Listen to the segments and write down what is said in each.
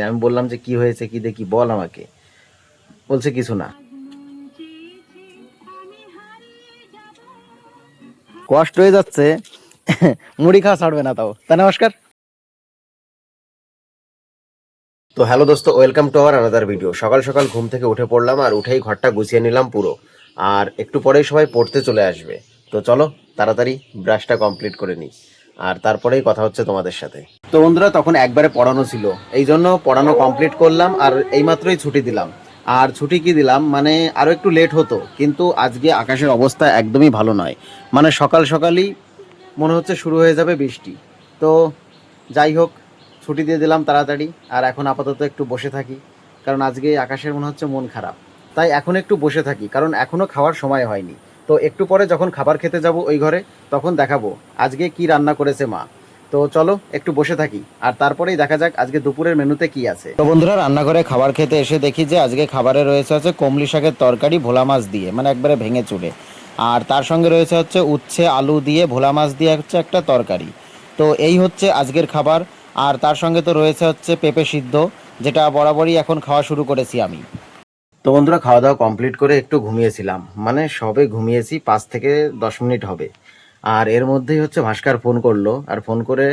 আমি বললাম যে কি হয়েছে কি দেখি বল আমাকে। বলছে কিছু না। কষ্ট হয়ে যাচ্ছে, মুড়ি খাওয়া ছাড়বে না তাও। তা নমস্কার। তো হ্যালো দোস্ত, welcome to our another video. সকাল সকাল ঘুম থেকে উঠে পড়লাম আর উঠেই ঘরটা গুছিয়ে নিলাম পুরো। আর একটু পরেই সবাই পড়তে চলে আসবে। তো চলো তাড়াতাড়ি ব্রাশটা কমপ্লিট করে নিই, আর তারপরেই কথা হচ্ছে তোমাদের সাথে। তো বন্ধুরা, তখন একবারে পড়ানো ছিল, এই জন্য পড়ানো কমপ্লিট করলাম আর এইমাত্রই ছুটি দিলাম। আর ছুটি কি দিলাম মানে আরও একটু লেট হতো, কিন্তু আজকে আকাশের অবস্থা একদমই ভালো নয়। মানে সকাল সকালই মনে হচ্ছে শুরু হয়ে যাবে বৃষ্টি। তো যাই হোক, ছুটি দিয়ে দিলাম তাড়াতাড়ি। আর এখন আপাতত একটু বসে থাকি, কারণ আজকে আকাশের মনে হচ্ছে মন খারাপ। তাই এখন একটু বসে থাকি, কারণ এখনও খাওয়ার সময় হয়নি। তো একটু পরে যখন খাবার খেতে যাব ওই ঘরে, তখন দেখাবো আজকে কি রান্না করেছে মা। তো চলো একটু বসে থাকি, আর তারপরেই দেখা যাক আজকে দুপুরের মেনুতে কি আছে। তো বন্ধুরা, রান্নাঘরে খাবার খেতে এসে দেখি যে আজকে খাবারে রয়েছে হচ্ছে কমলি শাকের তরকারি ভোলা মাছ দিয়ে, মানে একবারে ভেঙে চুড়ে। আর তার সঙ্গে রয়েছে হচ্ছে উচ্ছে আলু দিয়ে ভোলা মাছ দিয়ে হচ্ছে একটা তরকারি। তো এই হচ্ছে আজকের খাবার। আর তার সঙ্গে তো রয়েছে হচ্ছে পেঁপে সিদ্ধ, যেটা বরাবরই এখন খাওয়া শুরু করেছি আমি। তো বন্ধুরা, খাওয়া দাওয়া কমপ্লিট করে একটু ঘুমিয়েছিলাম, মানে সবে ঘুমিয়েছি 5 থেকে 10 মিনিট হবে। আর এর মধ্যেই হচ্ছে ভাস্কর ফোন করলো, আর ফোন করে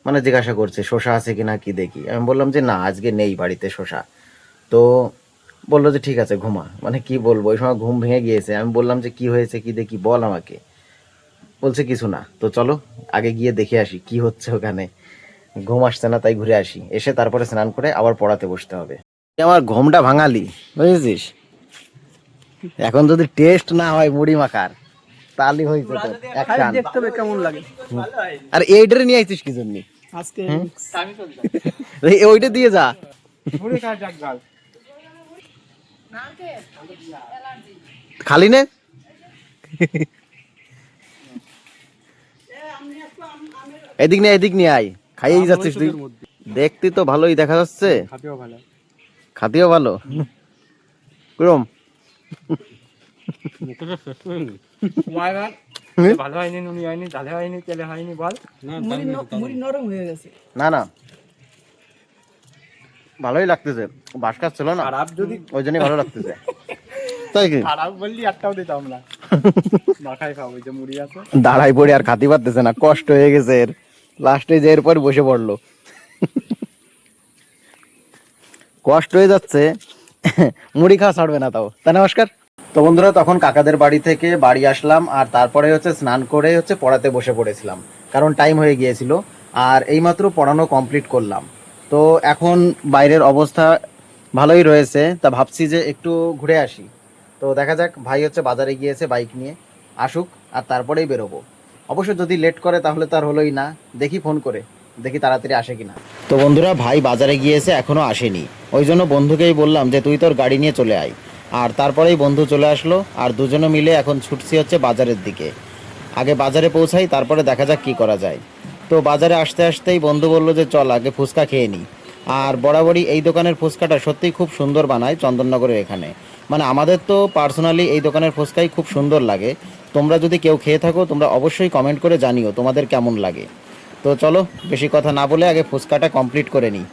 মানে জিজ্ঞাসা করছে শসা আছে কিনা কি দেখি। আমি বললাম যে না, আজকে নেই বাড়িতে শসা। তো বললো যে ঠিক আছে ঘুমা। মানে কি বলবো, ওই সময় ঘুম ভেঙে গিয়েছে। আমি বললাম যে কি হয়েছে কি দেখি বল আমাকে। বলছে কিছু না। তো চলো আগে গিয়ে দেখে আসি কি হচ্ছে ওখানে। ঘুম আসছে না, তাই ঘুরে আসি। এসে তারপরে স্নান করে আবার পড়াতে বসতে হবে। আমার ঘুমটা ভাঙালি, বুঝেছিস? এখন যদি টেস্ট না হয় মুড়ি মাখার, তাহলে হয়েছে তো অ্যাকশন। দেখতে হবে কেমন লাগে। আর এইটারে নিয়ে আইছিস কি জন্য? আজকে ওইটা দিয়ে যা। খালি নে। এদিক নিয়ে আয়। খাইয়েই যাচ্ছিস তুই। দেখতে তো ভালোই দেখা যাচ্ছে, খাতিও ভালো। কিরম? ভালো হয়নি, নুনি হয়নি, ঝালে হয়নি, তেলে হয়নি, বল। মুড়ি নরম হয়ে গেছে। না না, ভালোই লাগতেছে। বাসকার ছিল না, খারাপ যদি ওই জন্যই ভালো লাগতেছে। তাই কি? খারাপ বললি একটাও দিতাম না। মাখাই খাবো, যে মুড়ি আছে। দাঁড়াই পড়ে আর খাতি পারতেছে না, কষ্ট হয়ে গেছে এর। লাস্টে যে এরপর বসে পড়লো। কষ্ট হয়ে যাচ্ছে, মুড়ি খাওয়া ছাড়বে না তাও। তা নমস্কার। তো বন্ধুরা, তখন কাকাদের বাড়ি থেকে বাড়ি আসলাম, আর তারপরে হচ্ছে স্নান করে হচ্ছে পড়াতে বসে পড়েছিলাম, কারণ টাইম হয়ে গিয়েছিল। আর এইমাত্র পড়ানো কমপ্লিট করলাম। তো এখন বাইরের অবস্থা ভালোই রয়েছে, তা ভাবছি যে একটু ঘুরে আসি। তো দেখা যাক, ভাই হচ্ছে বাজারে গিয়েছে বাইক নিয়ে, আসুক আর তারপরেই বেরোবো। অবশ্য যদি লেট করে তাহলে তার হলোই না। দেখি ফোন করে, দেখি তাড়াতাড়ি আসে কিনা। তো বন্ধুরা, ভাই বাজারে গিয়েছে, এখনো আসেনি। ওই জন্য বন্ধুকেই বললাম যে তুই তোর গাড়ি নিয়ে চলে আয়। আর তারপরেই বন্ধু চলে আসলো, আর দুজনে মিলে এখন ছুটছি হচ্ছে বাজারের দিকে। আগে বাজারে পৌঁছাই, তারপরে দেখা যাক কি করা যায়। তো বাজারে আসতে আসতেই বন্ধু বলল যে চল আগে ফুচকা খেয়ে নিই। আর বরাবরই এই দোকানের ফুচকাটা সত্যিই খুব সুন্দর বানায় চন্দননগরের এখানে। মানে আমাদের তো পার্সোনালি এই দোকানের ফুচকাই খুব সুন্দর লাগে। তোমরা যদি কেউ খেয়ে থাকো, তোমরা অবশ্যই কমেন্ট করে জানিও তোমাদের কেমন লাগে। তো চলো বেশি কথা না বলে আগে ফুচকাটা কমপ্লিট করে নিই।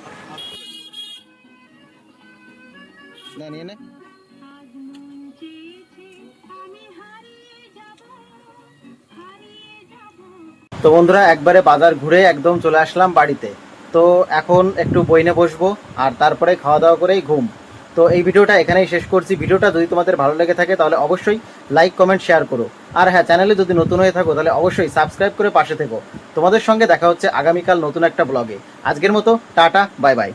তো বন্ধুরা, একবারে বাজার ঘুরে একদম চলে আসলাম বাড়িতে। তো এখন একটু বইনে বসবো, আর তারপরে খাওয়া দাওয়া করেই ঘুম। তো এই ভিডিওটা এখানেই শেষ করছি। ভিডিওটা যদি তোমাদের ভালো লেগে থাকে তাহলে অবশ্যই লাইক কমেন্ট শেয়ার করো। আর হ্যাঁ, চ্যানেলে যদি নতুন হয়ে থাকো তাহলে অবশ্যই সাবস্ক্রাইব করে পাশে থেকো। তোমাদের সঙ্গে দেখা হচ্ছে আগামীকাল নতুন একটা ব্লগে। আজকের মতো টাটা, বাই বাই।